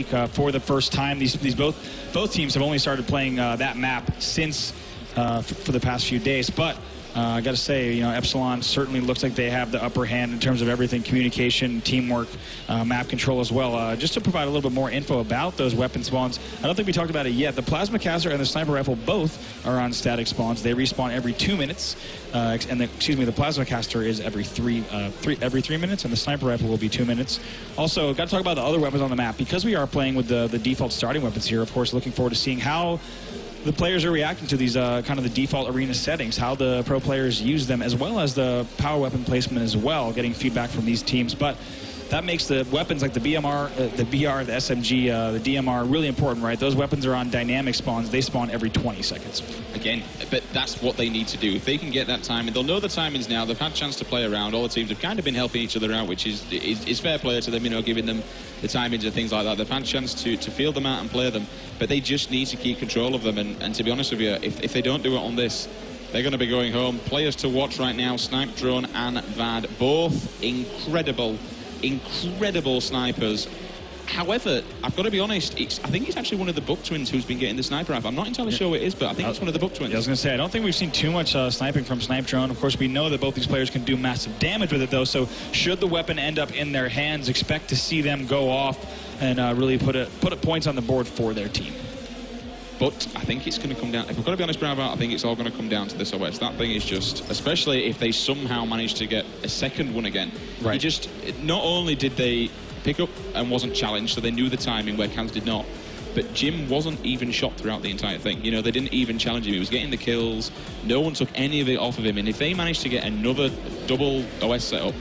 for the first time. Both teams have only started playing that map since for the past few days, but I got to say, Epsilon certainly looks like they have the upper hand in terms of everything: communication, teamwork, map control as well. Just to provide a little bit more info about those weapon spawns, I don't think we talked about it yet. The plasma caster and the sniper rifle both are on static spawns. They respawn every 2 minutes, and the plasma caster is every three minutes, and the sniper rifle will be 2 minutes. Also, got to talk about the other weapons on the map because we are playing with the default starting weapons here. Of course, looking forward to seeing how the players are reacting to these kind of the default arena settings, how the pro players use them, as well as the power weapon placement as well, getting feedback from these teams. But that makes the weapons like the BMR, the BR, the SMG, the DMR really important, right? Those weapons are on dynamic spawns. They spawn every 20 seconds. Again, but that's what they need to do. If they can get that timing, they'll know the timings now. They've had a chance to play around. All the teams have kind of been helping each other out, which is fair play to them, giving them the timings and things like that. They've had a chance to feel them out and play them, but they just need to keep control of them. And to be honest with you, if they don't do it on this, they're going to be going home. Players to watch right now: Snipe Drone and VAD, both incredible snipers. However, I've got to be honest, I think it's actually one of the Buck twins who's been getting the sniper rifle. I'm not entirely sure it is, but I think it's one of the Buck twins. I was going to say, I don't think we've seen too much sniping from Snipe Drone. Of course, we know that both these players can do massive damage with it, though, so should the weapon end up in their hands, expect to see them go off and really put points on the board for their team. But I think it's going to come down, if we've got to be honest, Bravo, I think it's all going to come down to this OS. That thing is just, especially if they somehow manage to get a second one again. Right. Not only did they pick up and wasn't challenged, so they knew the timing where CAZ did not, but Jim wasn't even shot throughout the entire thing. They didn't even challenge him. He was getting the kills. No one took any of it off of him. And if they managed to get another double OS setup,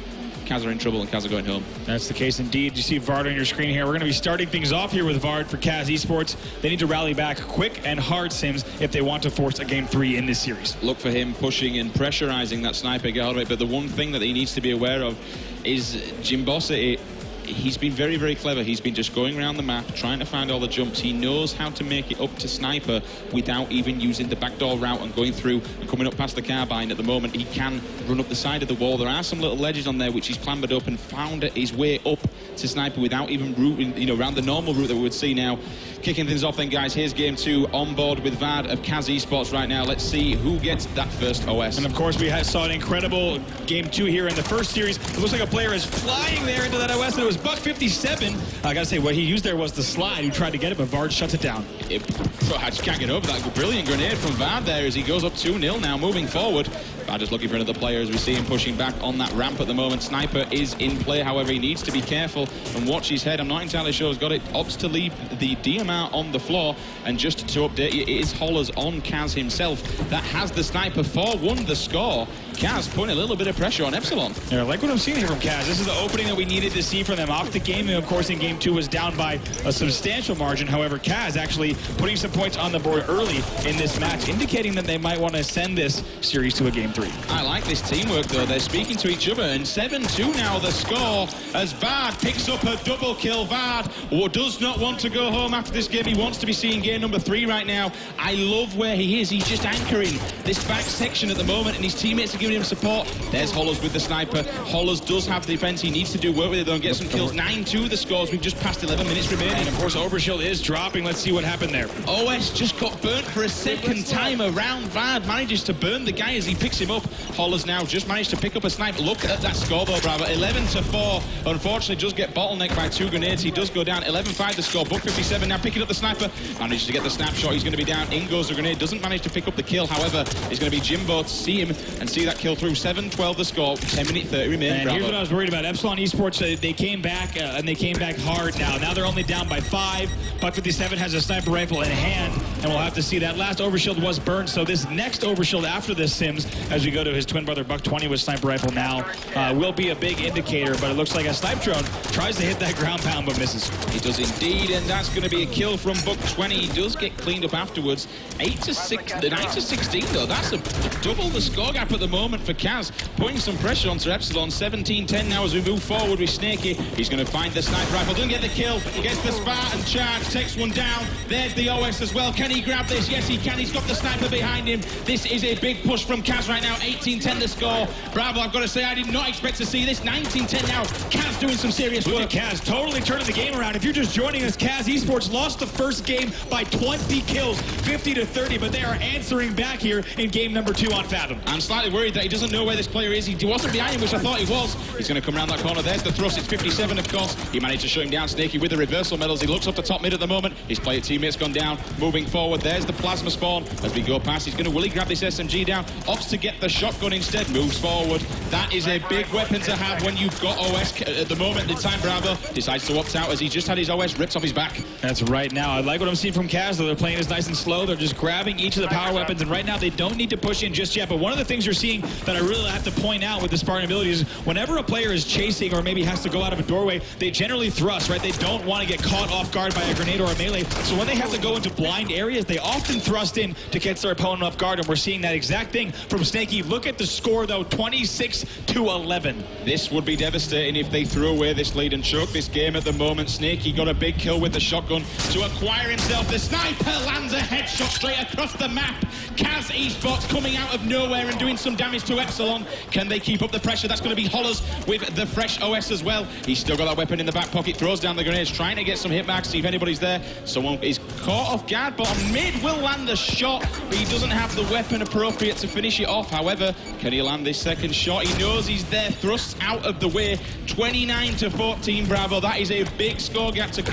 CAZ are in trouble and CAZ are going home. That's the case indeed. You see Vard on your screen here. We're going to be starting things off here with Vard for CAZ Esports. They need to rally back quick and hard, Sims, if they want to force a Game 3 in this series. Look for him pushing and pressurizing that sniper, get out of it. But the one thing that he needs to be aware of is Jim Bossett. He's been very, very clever. He's been just going around the map, trying to find all the jumps. He knows how to make it up to Sniper without even using the backdoor route and going through and coming up past the carbine. At the moment, he can run up the side of the wall. There are some little ledges on there which he's clambered up and found his way up to Sniper without even routing, around the normal route that we would see now. Kicking things off then, guys, here's Game 2 on board with VAD of CAZ Esports right now. Let's see who gets that first OS. And of course, we saw an incredible Game 2 here in the first series. It looks like a player is flying there into that OS, and it was Buck 57. I gotta say, what he used there was the slide. Who tried to get it, but Vard shuts it down. I just can't get over that brilliant grenade from VAD there as he goes up 2-0 now, moving forward. VAD is looking for another player as we see him pushing back on that ramp at the moment. Sniper is in play, however, he needs to be careful and watch his head. I'm not entirely sure he's got it. Opts to leave the DMR on the floor, and just to update you, it is Hollers on CAZ himself that has the Sniper 4-1 the score. CAZ putting a little bit of pressure on Epsilon. Yeah, I like what I'm seeing here from CAZ. This is the opening that we needed to see from them off the game. And of course, in Game 2 was down by a substantial margin. However, CAZ actually putting some points on the board early in this match, indicating that they might want to send this series to a Game 3. I like this teamwork, though. They're speaking to each other, and 7-2 now the score as VAD picks up a double kill. VAD does not want to go home after this game. He wants to be seeing game number 3 right now. I love where he is. He's just anchoring this back section at the moment, and his teammates are giving him support. There's Hollers with the sniper. Hollers does have the defense. He needs to do work with it, though, and get some kills. 9-2 the scores. We've just passed 11 minutes remaining. And of course, Overshield is dropping. Let's see what happened there. OS just got burnt for a second time around. VAD manages to burn the guy as he picks him up. Hollers now just managed to pick up a sniper. Look at that score, though, Bravo. 11-4. Unfortunately, does get bottlenecked by 2 grenades. He does go down. 11-5 the score. Buck 57 now picking up the sniper. Manages to get the snapshot. He's going to be down. In goes the grenade. Doesn't manage to pick up the kill. However, it's going to be Jimbo to see him and see that kill through. 7-12 the score. 10-30 remaining. And here's what I was worried about. Epsilon Esports, they came back and they came back hard now. Now they're only down by 5. Buck 57 has a sniper rifle in hand, and we'll have to see that. Last Overshield was burned, so this next Overshield after this, Sims, as we go to his twin brother Buck 20 with sniper rifle now, will be a big indicator, but it looks like a sniper drone tries to hit that ground pound but misses. He does indeed, and that's going to be a kill from Buck 20. He does get cleaned up afterwards. 9-16 though. That's a double the score gap at the moment for CAZ, putting some pressure onto Epsilon. 17-10 now as we move forward with Snakey. He's going to find the sniper rifle, doesn't get the kill, gets the Spartan charge, takes one down. There's the OS as well. Can he grab this? Yes, he can. He's got the sniper behind him. This is a big push from CAZ right now. now. 18-10 the score. Bravo, I've got to say, I did not expect to see this. 19-10 now. CAZ doing some serious work. Look at CAZ totally turning the game around. If you're just joining us, CAZ Esports lost the first game by 20 kills, 50-30, but they are answering back here in game number 2 on Fathom. I'm slightly worried that he doesn't know where this player is. He wasn't behind him, which I thought he was. He's going to come around that corner. There's the thrust. It's 57, of course. He managed to shut him down. Snaky with the reversal medals. He looks up to top mid at the moment. His player teammate's gone down. Moving forward. There's the plasma spawn. As we go past, he's going to will he grab this SMG down. Opts to get the shotgun instead. Moves forward. That is a big weapon to have when you've got OS at the moment. The time Bravo decides to opt out as he just had his OS ripped off his back. That's right. Now, I like what I'm seeing from CAZ, though. They're playing this nice and slow. They're just grabbing each of the power weapons, and right now they don't need to push in just yet. But one of the things you're seeing that I really have to point out with the Spartan ability is whenever a player is chasing or maybe has to go out of a doorway, they generally thrust, right? They don't want to get caught off guard by a grenade or a melee. So when they have to go into blind areas, they often thrust in to catch their opponent off guard, and we're seeing that exact thing from Snaky. Look at the score, though, 26-11. This would be devastating if they threw away this lead and choke this game at the moment. Snaky got a big kill with the shotgun to acquire himself. The sniper lands a headshot straight across the map. CAZ Esports coming out of nowhere and doing some damage to Epsilon. Can they keep up the pressure? That's going to be Hollers with the fresh OS as well. He's still got that weapon in the back pocket, throws down the grenades, trying to get some hit marks, see if anybody's there. Someone is caught off guard, but on mid will land the shot, but he doesn't have the weapon appropriate to finish it off. However, can he land this second shot? He knows he's there, thrusts out of the way. 29-14, Bravo. That is a big score gap to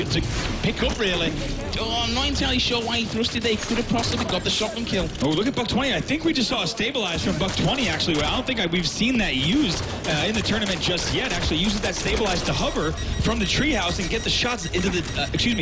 pick up, really. Oh, I'm not entirely sure why he thrusted there. He could have possibly got the shotgun kill. Oh, look at Buck 20. I think we just saw a stabilize from Buck 20, actually. I don't think we've seen that used in the tournament just yet. Actually uses that stabilize to hover from the treehouse and get the shots into the,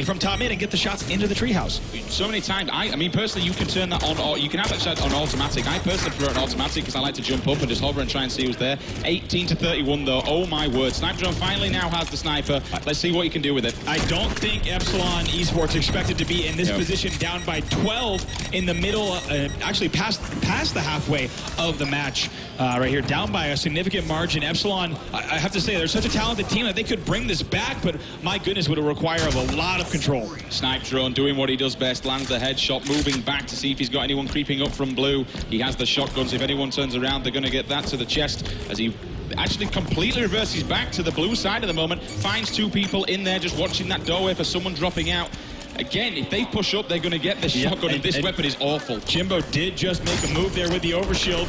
from top mid and get the shots into the treehouse. So many times. I mean, personally, you can turn that on, or you can have that shot on automatic. I personally prefer an automatic because I like to jump up and just hover and try and see who's there. 18-31, though. Oh, my word. Sniper Drone finally now has the sniper. Let's see what you can do with it. I don't think Epsilon Esports expected to be in this position, down by 12 in the middle, actually past the halfway of the match right here, down by a significant margin. Epsilon, I have to say, they're such a talented team that they could bring this back, but my goodness, would it require of a lot of control. Snipe Drone doing what he does best, lands the headshot, moving back to see if he's got anyone creeping up from blue. He has the shotguns. If anyone turns around, they're going to get that to the chest as he actually completely reverses back to the blue side at the moment. Finds two people in there just watching that doorway for someone dropping out. Again, if they push up, they're going to get the shotgun, and this weapon is awful. Jimbo did just make a move there with the overshield,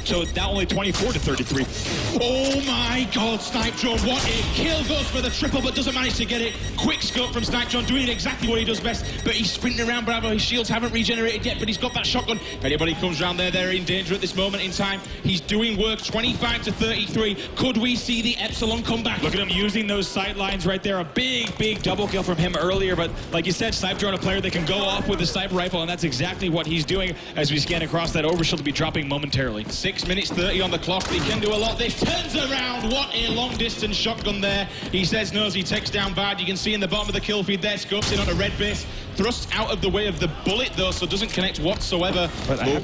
so it's now only 24-33. Oh my God, Snipe Drone, what a kill. Goes for the triple, but doesn't manage to get it. Quick scope from Snipe Drone, doing exactly what he does best, but he's sprinting around Bravo. His shields haven't regenerated yet, but he's got that shotgun. If anybody comes around there, they're in danger at this moment in time. He's doing work, 25-33. Could we see the Epsilon come back? Look at him using those sight lines right there. A big double kill from him earlier, but like you said, Snipe Drone, a player that can go off with the sniper rifle, and that's exactly what he's doing as we scan across that overshield to be dropping momentarily. 6 minutes 30 on the clock. He can do a lot. This turns around. What a long distance shotgun there. He says no as he takes down Bad. You can see in the bottom of the kill feed there, scopes in on a red base. Thrust out of the way of the bullet, though, so doesn't connect whatsoever. But I have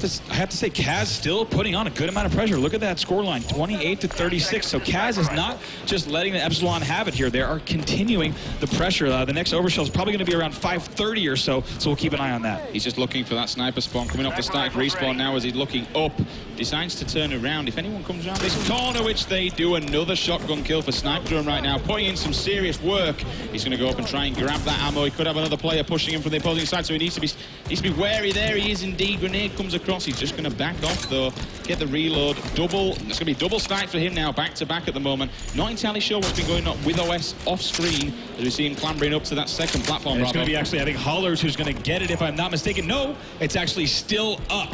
to say, CAZ still putting on a good amount of pressure. Look at that scoreline, 28-36. So CAZ is not just letting the Epsilon have it here. They are continuing the pressure. The next overshield is probably going to be around 5:30 or so we'll keep an eye on that. He's just looking for that sniper spawn. Coming off the static respawn now as he's looking up. Decides to turn around. If anyone comes around this corner, which they do, another shotgun kill for Snipe Drone right now, putting in some serious work. He's going to go up and try and grab that ammo. He could have another player pushing him from the opposing side, so he needs to be wary there. He is indeed. Grenade comes across. He's just going to back off, though. Get the reload. It's going to be double snipe for him now, back to back at the moment. Not entirely sure what's been going on with OS off screen as we see him clambering up to that second platform. It's going to be actually, I think, Hollers who's going to get it, if I'm not mistaken. No, it's actually still up.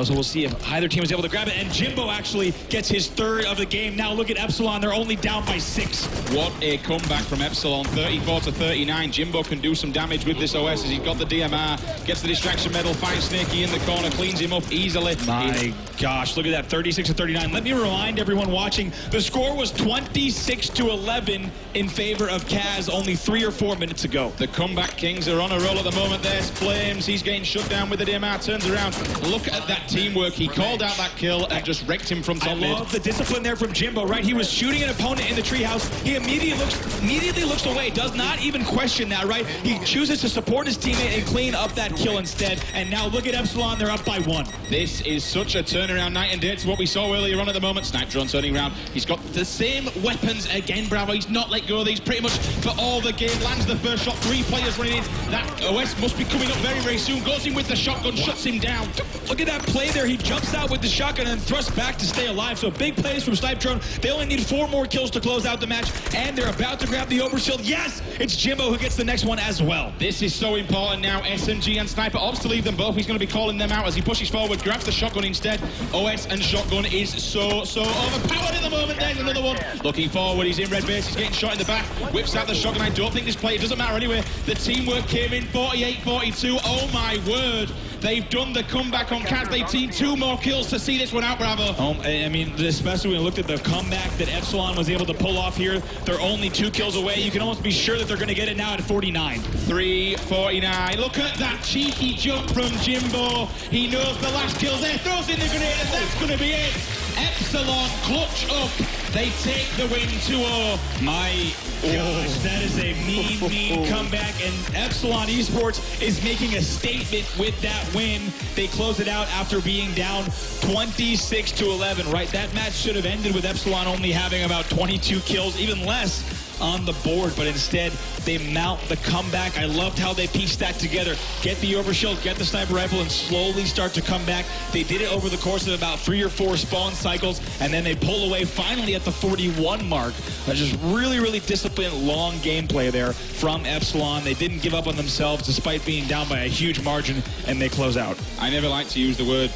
So we'll see if either team is able to grab it. And Jimbo actually gets his third of the game. Now look at Epsilon. They're only down by 6. What a comeback from Epsilon. 34-39. Jimbo can do some damage with this OS as he's got the DMR. Gets the distraction medal. Finds Snaky in the corner. Cleans him up easily. My gosh, look at that. 36-39. Let me remind everyone watching, the score was 26-11 in favor of CAZ only 3 or 4 minutes ago. The comeback kings are on a roll at the moment. There's Flames. He's getting shut down with the DMR. Turns around. Look at at that teamwork. He called out that kill and just wrecked him from top mid. I love the discipline there from Jimbo, right? He was shooting an opponent in the treehouse. He immediately looks away, does not even question that, right? He chooses to support his teammate and clean up that kill instead. And now look at Epsilon, they're up by 1. This is such a turnaround night and day to what we saw earlier on at the moment. Snipe Drone turning around. He's got the same weapons again, Bravo. He's not let go of these pretty much for all the game. Lands the first shot, 3 players running in. That OS must be coming up very, very soon. Goes in with the shotgun, shuts him down. Look at that play there. He jumps out with the shotgun and thrusts back to stay alive. So big plays from Snipe Drone. They only need 4 more kills to close out the match, and they're about to grab the overshield. Yes, it's Jimbo who gets the next one as well. This is so important now. SMG and Sniper opts to leave them both. He's going to be calling them out as he pushes forward, grabs the shotgun instead. OS and shotgun is so overpowered at the moment. There's another one. Looking forward, he's in red base, he's getting shot in the back. Whips out the shotgun. I don't think this play, it doesn't matter anyway. The teamwork came in 48-42. Oh my word. They've done the comeback on CAZ. They've seen 2 more kills to see this one out, Bravo. I mean, especially when we looked at the comeback that Epsilon was able to pull off here. They're only 2 kills away. You can almost be sure that they're going to get it now at 49. 3:49. Look at that cheeky jump from Jimbo. He knows the last kill's there. Throws in the grenade, and that's going to be it. Epsilon clutch up. They take the win 2-0. My gosh, that is a mean comeback, and Epsilon Esports is making a statement with that win. They close it out after being down 26-11, right? That match should have ended with Epsilon only having about 22 kills, even less on the board, but instead they mount the comeback. I loved how they pieced that together. Get the overshield, get the sniper rifle, and slowly start to come back. They did it over the course of about 3 or 4 spawn cycles, and then they pull away finally at the 41 mark. Just really disciplined, long gameplay there from Epsilon. They didn't give up on themselves despite being down by a huge margin, and they close out. I never like to use the word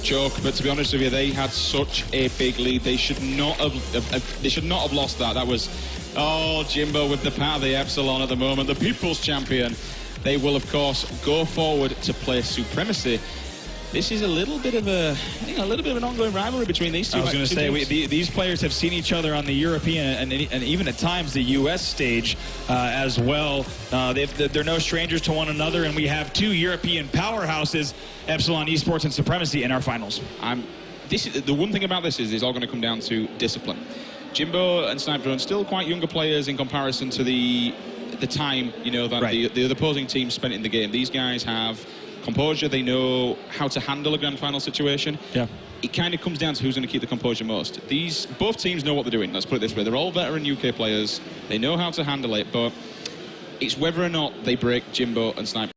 choke, but to be honest with you, they had such a big lead. They should not have lost that. That was, oh, Jimbo with the power of the Epsilon at the moment, the people's champion. They will, of course, go forward to play Supremacy. This is a little bit of an ongoing rivalry between these two. I was going to say, these players have seen each other on the European and even at times the U.S. stage as well. They're no strangers to one another, and we have 2 European powerhouses, Epsilon Esports and Supremacy, in our finals. The one thing about this is it's all going to come down to discipline. Jimbo and Snipe Drone still quite younger players in comparison to the time, you know, that the opposing team spent in the game. These guys have composure. They know how to handle a grand final situation. Yeah. It kind of comes down to who's going to keep the composure most. Both teams know what they're doing. Let's put it this way. They're all veteran UK players. They know how to handle it, but it's whether or not they break Jimbo and Snipe.